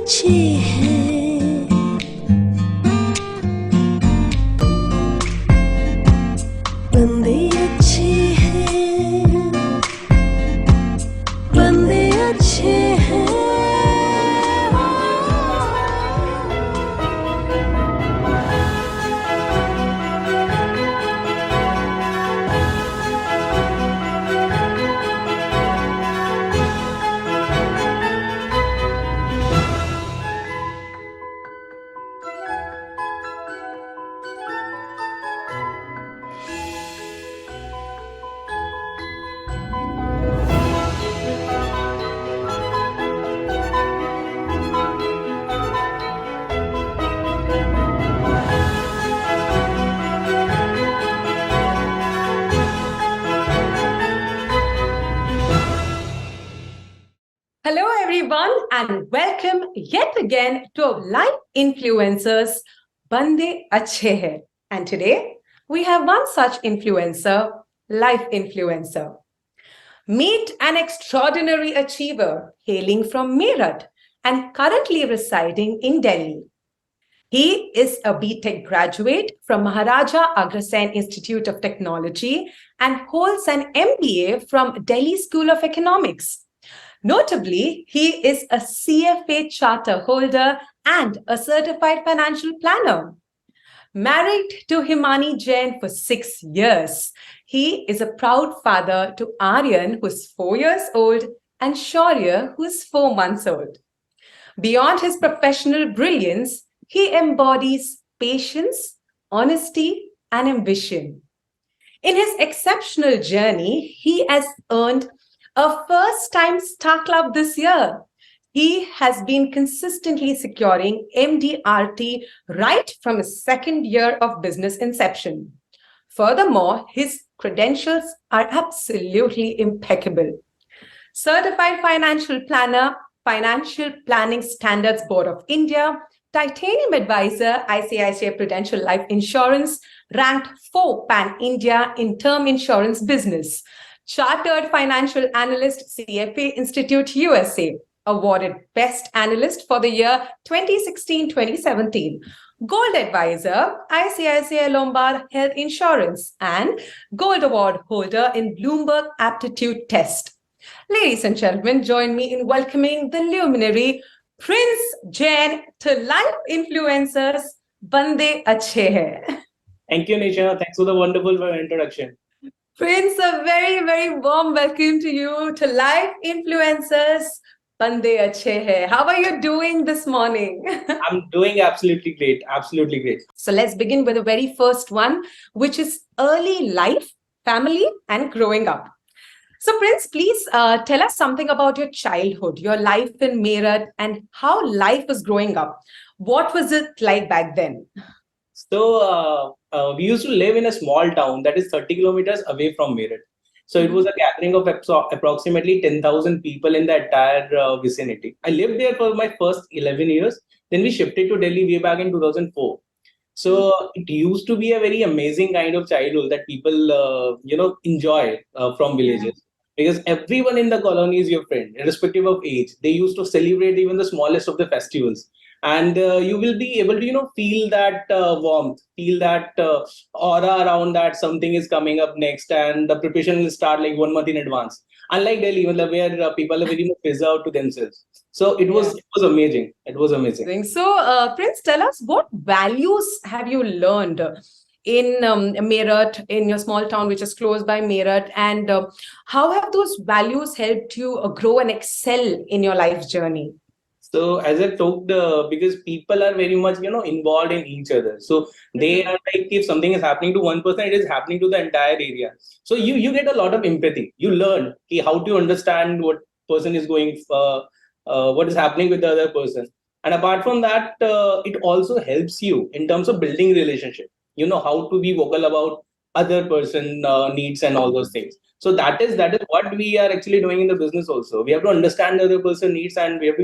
अच्छे हैं, बंदे अच्छे हैं, बंदे अच्छे हैं। Hello, everyone, and welcome yet again to Life Influencers Bande Achhe Hai. And today we have one such influencer, life influencer. Meet an extraordinary achiever hailing from Meerut and currently residing in Delhi. He is a BTech graduate from Maharaja Agrasen Institute of Technology and holds an MBA from Delhi School of Economics. Notably, he is a CFA charter holder and a certified financial planner. Married to Himani Jain for 6 years, he is a proud father to Aryan, who is 4 years old, and Shaurya, who is 4 months old. Beyond his professional brilliance, he embodies patience, honesty, and ambition. In his exceptional journey, he has earned a first-time Star Club this year. He has been consistently securing MDRT right from his second year of business inception. Furthermore, his credentials are absolutely impeccable. Certified Financial Planner, Financial Planning Standards Board of India, Titanium Advisor, ICICI Prudential Life Insurance, ranked 4 Pan-India in term insurance business. Chartered Financial Analyst, CFA Institute, USA, awarded Best Analyst for the year 2016-2017. Gold Advisor, ICICI Lombard Health Insurance, and Gold Award holder in Bloomberg Aptitude Test. Ladies and gentlemen, join me in welcoming the luminary Prince Jain to Life Influencers Bande Achhe Hai. Thank you, Nisha. Thanks for the wonderful introduction. Prince, a very, very warm welcome to you to Life Influencers Bande Achhe Hai. How are you doing this morning? I'm doing absolutely great. Absolutely great. So let's begin with the very first one, which is early life, family, and growing up. So, Prince, please tell us something about your childhood, your life in Meerut, and how life was growing up. What was it like back then? So, we used to live in a small town that is 30 kilometers away from Meerut. So, it was a gathering of approximately 10,000 people in the entire vicinity. I lived there for my first 11 years. Then we shifted to Delhi way back in 2004. So, it used to be a very amazing kind of childhood that people, enjoy from villages. Because everyone in the colony is your friend, irrespective of age. They used to celebrate even the smallest of the festivals, and you will be able to, feel that warmth, feel that aura around that something is coming up next, and the preparation will start like 1 month in advance. Unlike Delhi, where people are very much reserved to themselves. So it was amazing. It was amazing. So, Prince, tell us, what values have you learned in Meerut, in your small town, which is close by Meerut, and how have those values helped you grow and excel in your life journey? So as I talked, because people are very much, involved in each other. So they are like, if something is happening to one person, it is happening to the entire area. So you get a lot of empathy. You learn how to understand what person is going, what is happening with the other person. And apart from that, it also helps you in terms of building relationship. You know how to be vocal about other person needs and all those things. So that is what we are actually doing in the business also. We have to understand the other person needs, and we have to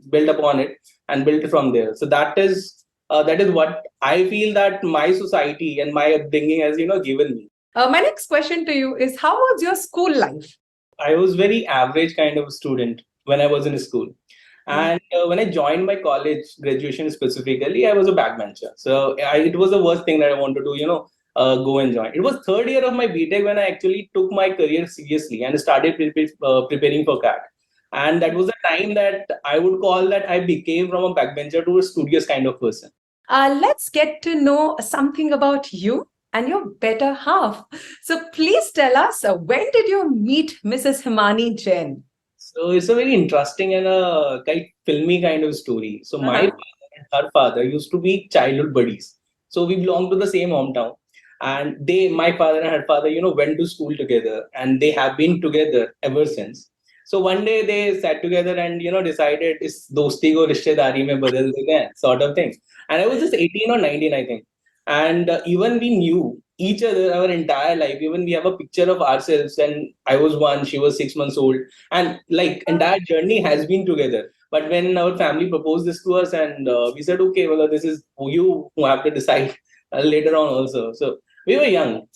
build upon it and build from there. So that is what I feel that my society and my upbringing has given me. My next question to you is, how was your school life? I was very average kind of student when I was in school. And when I joined my college graduation specifically, I was a backbencher. So it was the worst thing that I wanted to, go and join. It was third year of my BTech when I actually took my career seriously and started preparing for CAT. And that was the time that I would call that I became from a backbencher to a studious kind of person. Let's get to know something about you and your better half. So please tell us, when did you meet Mrs. Himani Jain? So it's a very interesting and a quite filmy kind of story. So my Uh-huh. father and her father used to be childhood buddies. So we belong to the same hometown. And my father and her father, went to school together and they have been together ever since. So one day they sat together and, decided is dosti ko rishtedari mein badal dete hain, sort of thing. And I was just 18 or 19, I think. And even we knew each other our entire life. Even we have a picture of ourselves and I was one, she was 6 months old, and like entire journey has been together. But when our family proposed this to us and we said okay, well, this is you who have to decide later on also. So we were young,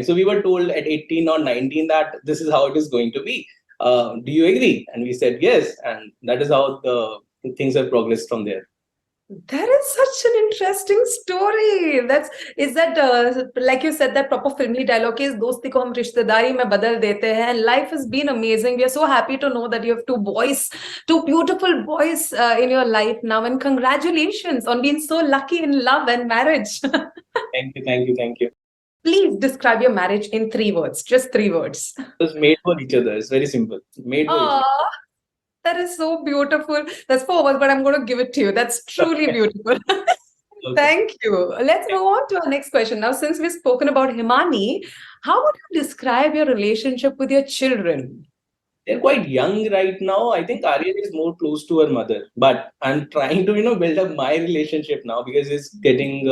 so we were told at 18 or 19 that this is how it is going to be. Do you agree? And we said yes, and that is how the things have progressed from there. That is such an interesting story. Is that like you said, that proper filmy dialogue is dosti ko hum rishtedari mein badal dete hain. And life has been amazing. We are so happy to know that you have two beautiful boys in your life now. And congratulations on being so lucky in love and marriage. Thank you. Please describe your marriage in 3 words, just 3 words. It was made for each other. It's very simple. Made for each other. Oh, that is so beautiful. That's 4 words, but I'm going to give it to you. That's truly beautiful. Okay. Thank you. Let's move on to our next question. Now, since we've spoken about Himani, how would you describe your relationship with your children? They're quite young right now. I think Aryan is more close to her mother, but I'm trying to build up my relationship now because it's getting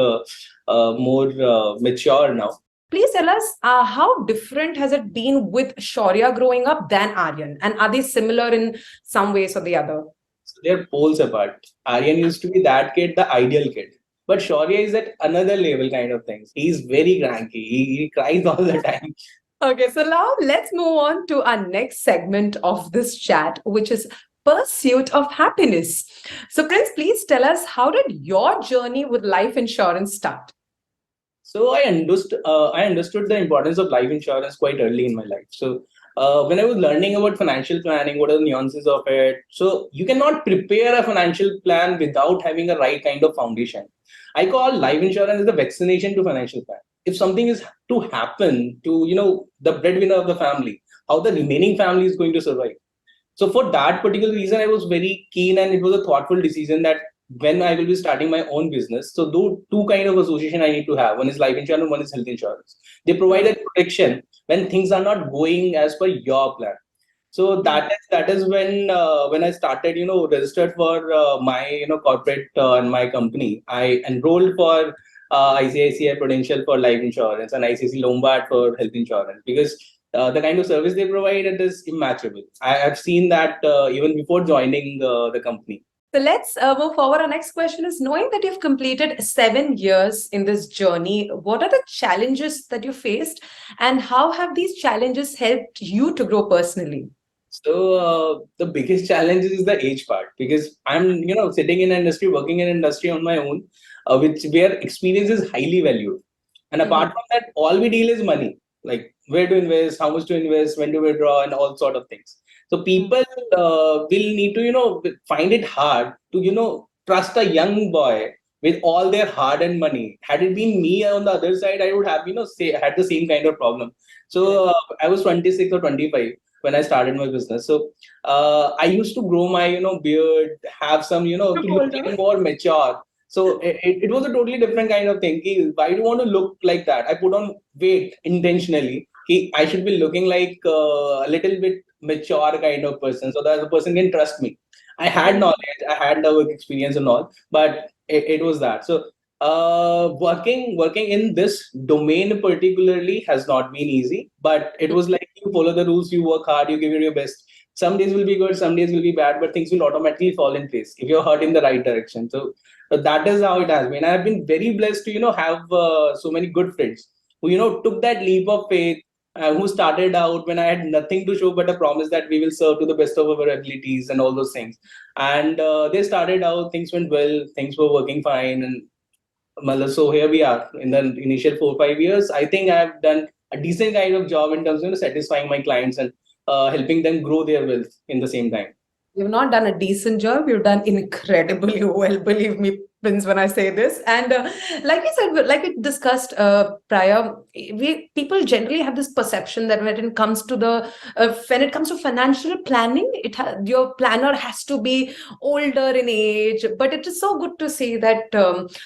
more mature now. Please tell us, how different has it been with Shaurya growing up than Aryan? And are they similar in some ways or the other? So they're poles apart. Aryan used to be that kid, the ideal kid. But Shaurya is at another level kind of things. He's very cranky. He cries all the time. Okay, so now let's move on to our next segment of this chat, which is pursuit of happiness. So, Prince, please tell us, how did your journey with life insurance start? So I understood the importance of life insurance quite early in my life. So when I was learning about financial planning, what are the nuances of it? So you cannot prepare a financial plan without having a right kind of foundation. I call life insurance as the vaccination to financial plan. If something is to happen to the breadwinner of the family, how the remaining family is going to survive. So for that particular reason, I was very keen, and it was a thoughtful decision that when I will be starting my own business, so though two kind of association I need to have. One is life insurance, one is health insurance. They provide a protection when things are not going as per your plan. So that is when I started, registered for my corporate and my company. I enrolled for ICICI Prudential for life insurance and ICICI Lombard for health insurance because the kind of service they provide it is immatchable. I have seen that even before joining the company. So let's move forward. Our next question is, knowing that you've completed 7 years in this journey, what are the challenges that you faced and how have these challenges helped you to grow personally? So the biggest challenge is the age part because I'm sitting in an industry, working in an industry on my own, which where experience is highly valued. And apart from that, all we deal is money, like where to invest, how much to invest, when to withdraw, and all sort of things. So people will need to find it hard to trust a young boy with all their hard-earned money. Had it been me on the other side, I would have had the same kind of problem. So I was 26 or 25 when I started my business. So I used to grow my beard, have some to look even more mature. So it was a totally different kind of thing. Why do you want to look like that? I put on weight intentionally. I should be looking like a little bit mature kind of person so that the person can trust me. I had knowledge, I had the work experience and all, but it was that. So working in this domain particularly has not been easy, but it was like you follow the rules, you work hard, you give it your best. Some days will be good, some days will be bad, but things will automatically fall in place if you're hurt in the right direction. So that is how it has been. I have been very blessed to have so many good friends who took that leap of faith, who started out when I had nothing to show but a promise that we will serve to the best of our abilities and all those things. And they started out, things went well, things were working fine. And so here we are in the initial 4 5 years. I think I've done a decent kind of job in terms of satisfying my clients and helping them grow their wealth in the same time. You've not done a decent job. You've done incredibly well, believe me, Prince, when I say this. And like we said, like we discussed prior, people generally have this perception that when it comes to when it comes to financial planning, your planner has to be older in age. But it is so good to see that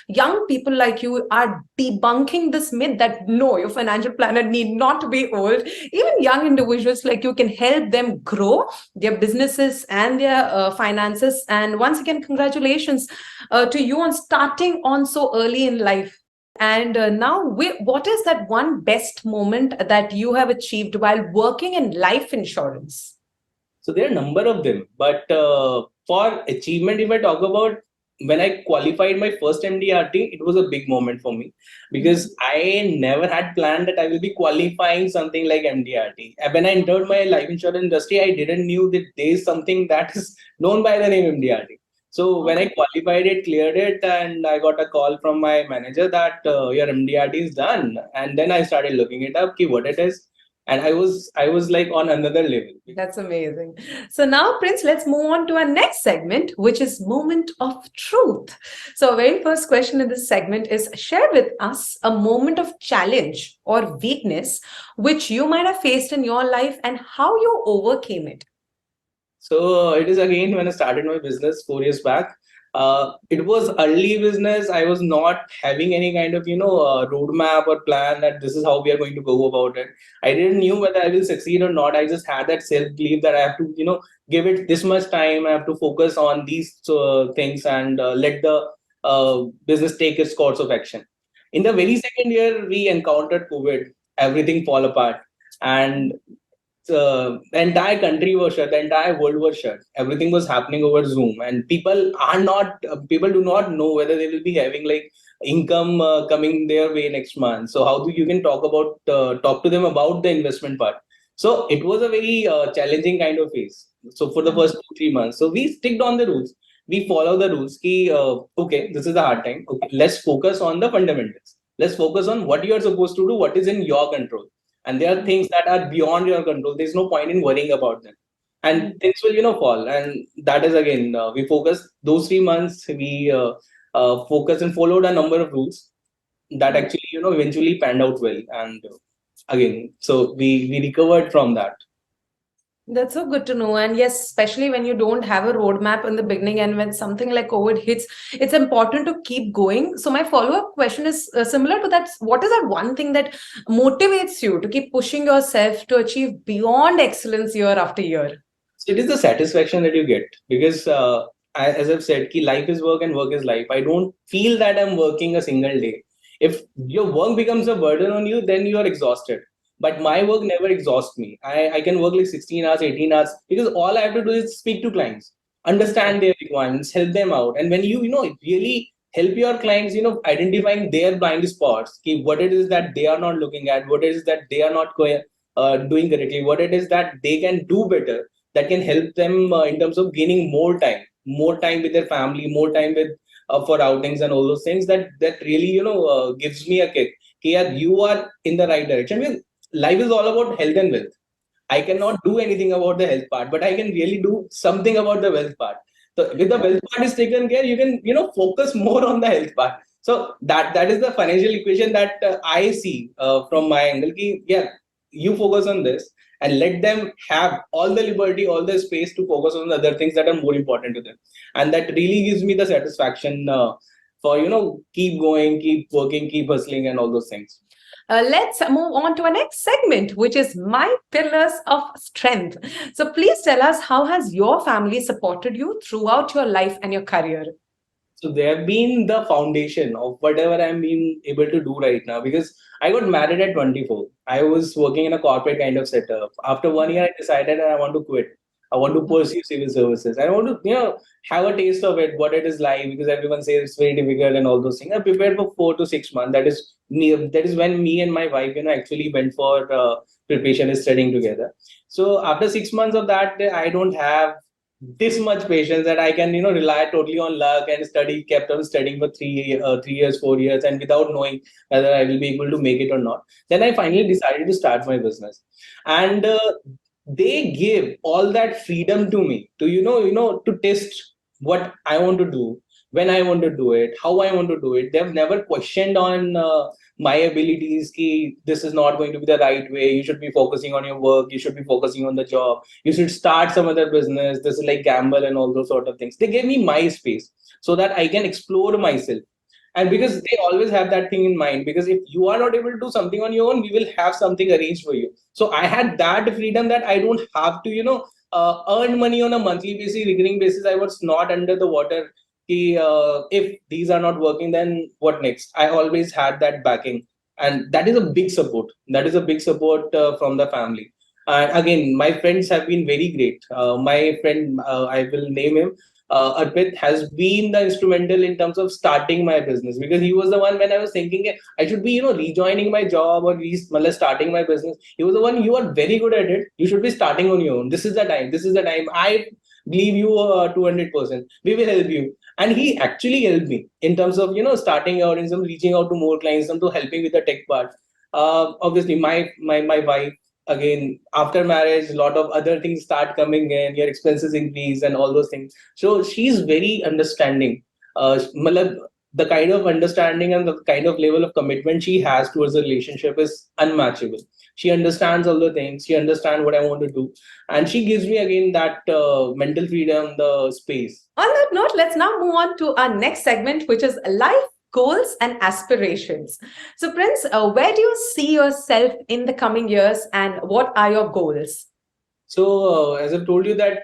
young people like you are debunking this myth that no, your financial planner need not be old. Even young individuals like you can help them grow their businesses and their finances. And once again, congratulations to you on starting on so early in life. And now, what is that one best moment that you have achieved while working in life insurance? So there are a number of them, but for achievement, if I talk about when I qualified my first MDRT, it was a big moment for me because I never had planned that I will be qualifying something like MDRT. And when I entered my life insurance industry, I didn't knew that there is something that is known by the name MDRT. So when I qualified it, cleared it, and I got a call from my manager that your MDRT is done, and then I started looking it up, what it is, and I was like on another level. That's amazing. So now, Prince, let's move on to our next segment, which is Moment of Truth. So our very first question in this segment is share with us a moment of challenge or weakness which you might have faced in your life and how you overcame it. So it is again when I started my business 4 years back. It was early business. I was not having any kind of roadmap or plan that this is how we are going to go about it. I didn't knew whether I will succeed or not. I just had that self belief that I have to give it this much time. I have to focus on these things and let the business take its course of action. In the very second year, we encountered COVID. Everything fall apart, and the entire country was shut, the entire world was shut. Everything was happening over Zoom, and people do not know whether they will be having like income coming their way next month. So how do you can talk to them about the investment part? So it was a very challenging kind of phase. So for the first 2 3 months, so we sticked on the rules. We follow the rules. Okay, this is a hard time. Okay, let's focus on the fundamentals. Let's focus on what you are supposed to do, what is in your control, and there are things that are beyond your control. There's no point in worrying about them, and things will fall. And that is again we focus those 3 months. We focus and followed a number of rules that actually eventually panned out well. And again, so we recovered from that. That's so good to know. And yes, especially when you don't have a roadmap in the beginning and when something like COVID hits, it's important to keep going. So, my follow up question is similar to that. What is that one thing that motivates you to keep pushing yourself to achieve beyond excellence year after year? So it is the satisfaction that you get because, as I've said, life is work and work is life. I don't feel that I'm working a single day. If your work becomes a burden on you, then you are exhausted. But my work never exhausts me. I can work like 16 hours, 18 hours because all I have to do is speak to clients, understand their requirements, help them out. And when really help your clients, identifying their blind spots, what it is that they are not looking at, what it is that they are not doing correctly, what it is that they can do better that can help them in terms of gaining more time with their family, more time with for outings and all those things. That really gives me a kick. Yeah, you are in the right direction. I mean, life is all about health and wealth. I cannot do anything about the health part, but I can really do something about the wealth part. So with the wealth part is taken care, you can focus more on the health part. So that is the financial equation that I see from my angle. Yeah, you focus on this and let them have all the liberty, all the space to focus on the other things that are more important to them, and that really gives me the satisfaction for keep going, keep working, keep hustling, and all those things. Let's move on to our next segment, which is My Pillars of Strength. So please tell us, how has your family supported you throughout your life and your career? So they have been the foundation of whatever I'm being able to do right now because I got married at 24. I was working in a corporate kind of setup. After 1 year, I decided that I want to quit. I want to pursue civil services. I want to, have a taste of it, what it is like, because everyone says it's very difficult and all those things. I prepared for 4 to 6 months. That is me. That is when me and my wife, actually went for preparation and studying together. So after 6 months of that, I don't have this much patience that I can, rely totally on luck and kept on studying for 3 years, 4 years, and without knowing whether I will be able to make it or not. Then I finally decided to start my business, and they give all that freedom to me to, to test what I want to do, when I want to do it, how I want to do it. They've never questioned on my abilities. Ki, this is not going to be the right way. You should be focusing on your work. You should be focusing on the job. You should start some other business. This is like gamble and all those sort of things. They gave me my space so that I can explore myself. And because they always have that thing in mind, because if you are not able to do something on your own, we will have something arranged for you. So I had that freedom that I don't have to, earn money on a monthly basis, recurring basis. I was not under the water. If these are not working, then what next? I always had that backing, and that is a big support. That is a big support from the family. And again, my friends have been very great. My friend, I will name him, Arpit, has been the instrumental in terms of starting my business, because he was the one when I was thinking I should be, rejoining my job or starting my business. He was the one. You are very good at it. You should be starting on your own. This is the time. This is the time. I believe you 200%. We will help you. And he actually helped me in terms of, starting out, in some reaching out to more clients, some to helping with the tech part. Obviously, my wife, again, after marriage, a lot of other things start coming in, your expenses increase and all those things. So she's very understanding. The kind of understanding and the kind of level of commitment she has towards the relationship is unmatchable. She understands all the things. She understands what I want to do, and she gives me again that mental freedom, the space. On that note, let's now move on to our next segment, which is life goals and aspirations. So, Prince, where do you see yourself in the coming years, and what are your goals? So, as I've told you, that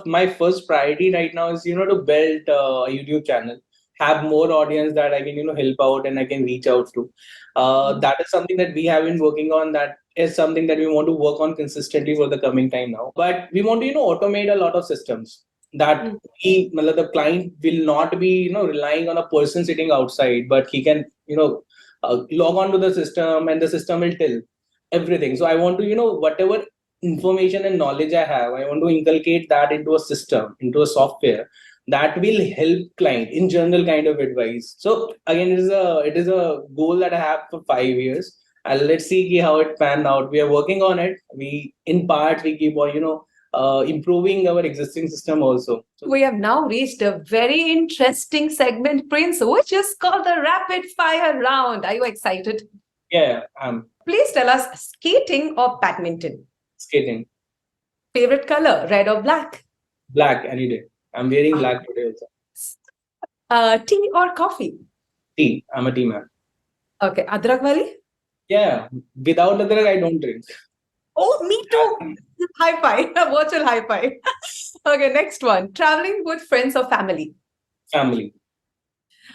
my first priority right now is, to build a YouTube channel, have more audience that I can, help out and I can reach out to. That is something that we have been working on. That is something that we want to work on consistently for the coming time now. But we want to, automate a lot of systems that the client will not be, relying on a person sitting outside, but he can, log on to the system and the system will tell everything. So I want to, whatever information and knowledge I have, I want to inculcate that into a system, into a software that will help client in general kind of advice. So again, it is a goal that I have for 5 years, and let's see how it pan out. We are working on it. We keep on, improving our existing system also. So We have now reached a very interesting segment, Prince, which is called the rapid fire round. Are you excited? yeah, I'm Please tell us, skating or badminton? skating. Favorite color, red or black? Black any day. I'm wearing black today also. Tea or coffee? Tea. I'm a tea man. Okay, adrak wali? Yeah, without adrak I don't drink. Oh, me too. High five, virtual high five. Okay, next one. Traveling with friends or family? Family.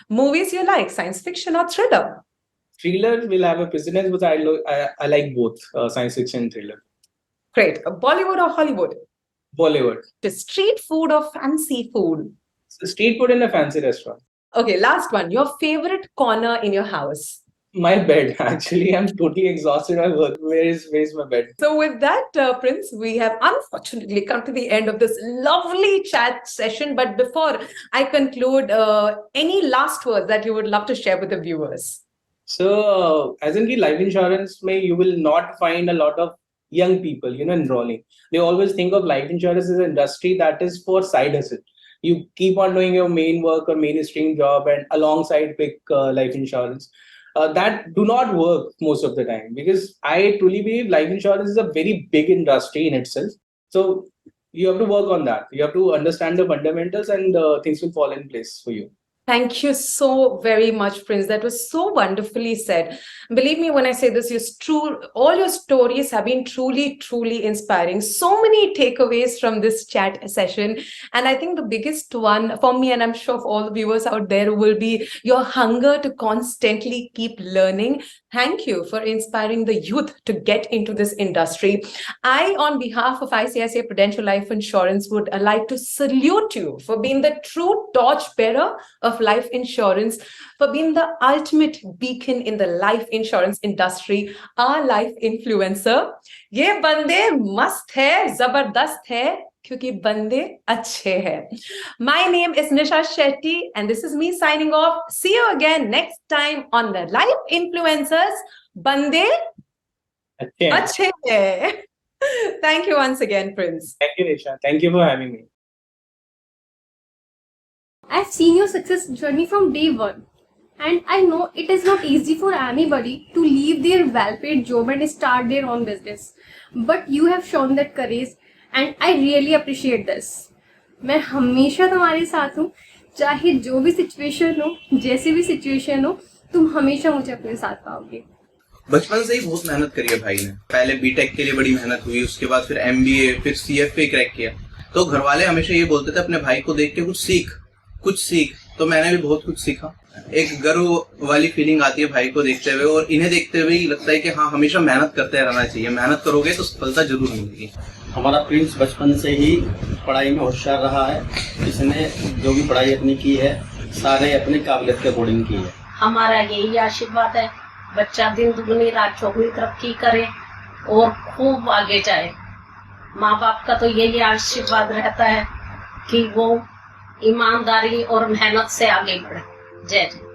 Movies you like, science fiction or thriller? Thriller will have a precedence, but I like both science fiction and thriller. Great. Bollywood or Hollywood? Bollywood. The street food or fancy food? So street food in a fancy restaurant. Okay, last one. Your favorite corner in your house? My bed. Actually, I'm totally exhausted. I work. Where's my bed? So with that, Prince, we have unfortunately come to the end of this lovely chat session. But before I conclude, any last words that you would love to share with the viewers? So, as in the life insurance, you will not find a lot of young people, enrolling. They always think of life insurance as an industry that is for side hustle. You keep on doing your main work or mainstream job and alongside pick life insurance. That do not work most of the time, because I truly believe life insurance is a very big industry in itself. So you have to work on that. You have to understand the fundamentals, and things will fall in place for you. Thank you so very much, Prince. That was so wonderfully said. Believe me when I say this, all your stories have been truly, truly inspiring. So many takeaways from this chat session. And I think the biggest one for me, and I'm sure for all the viewers out there, will be your hunger to constantly keep learning. Thank you for inspiring the youth to get into this industry. I, on behalf of ICICI Prudential Life Insurance, would like to salute you for being the true torchbearer of life insurance, for being the ultimate beacon in the life insurance industry, our life influencer. ये बंदे मस्त है, जबरदस्त है, क्योंकि बंदे अच्छे हैं. My name is Nisha Shetty, and this is me signing off. See you again next time on the Life Influencers. बंदे अच्छे हैं. Thank you once again, Prince. Thank you, Nisha. Thank you for having me. I've seen your success journey from day one, and I know it is not easy for anybody to leave their well-paid job and start their own business. But you have shown that courage, and I really appreciate this. मैं हमेशा तुम्हारे साथ हूँ, चाहे जो भी situation हो, जैसी भी सिचुएशन हो, तुम हमेशा मुझे अपने साथ पाओगे. बचपन से ही बहुत मेहनत करी है भाई ने. पहले बीटेक के लिए बड़ी मेहनत हुई, उसके बाद फिर एमबीए, फिर सीएफए क्रैक किया. तो घर वाले हमेशा ये बोलते थे अपने भाई को देख के कुछ सीख. तो मैंने भी बहुत कुछ सीखा. एक गर्व वाली फीलिंग आती है भाई को देखते हुए, और इन्हें देखते हुए ही लगता है कि हाँ, हमेशा मेहनत करते रहना चाहिए. मेहनत करोगे तो सफलता जरूर मिलेगी. हमारा प्रिंस बचपन से ही पढ़ाई में होशियार रहा है. इसने जो भी पढ़ाई अपनी की है, सारे अपनी काबिलियत के अकॉर्डिंग की है. हमारा यही आशीर्वाद है, बच्चा दिन दुगनी रात चौगुनी तरक्की करे और खूब आगे जाए. माँ बाप का तो यही आशीर्वाद रहता है कि वो ईमानदारी और मेहनत से आगे बढ़े. जय जय.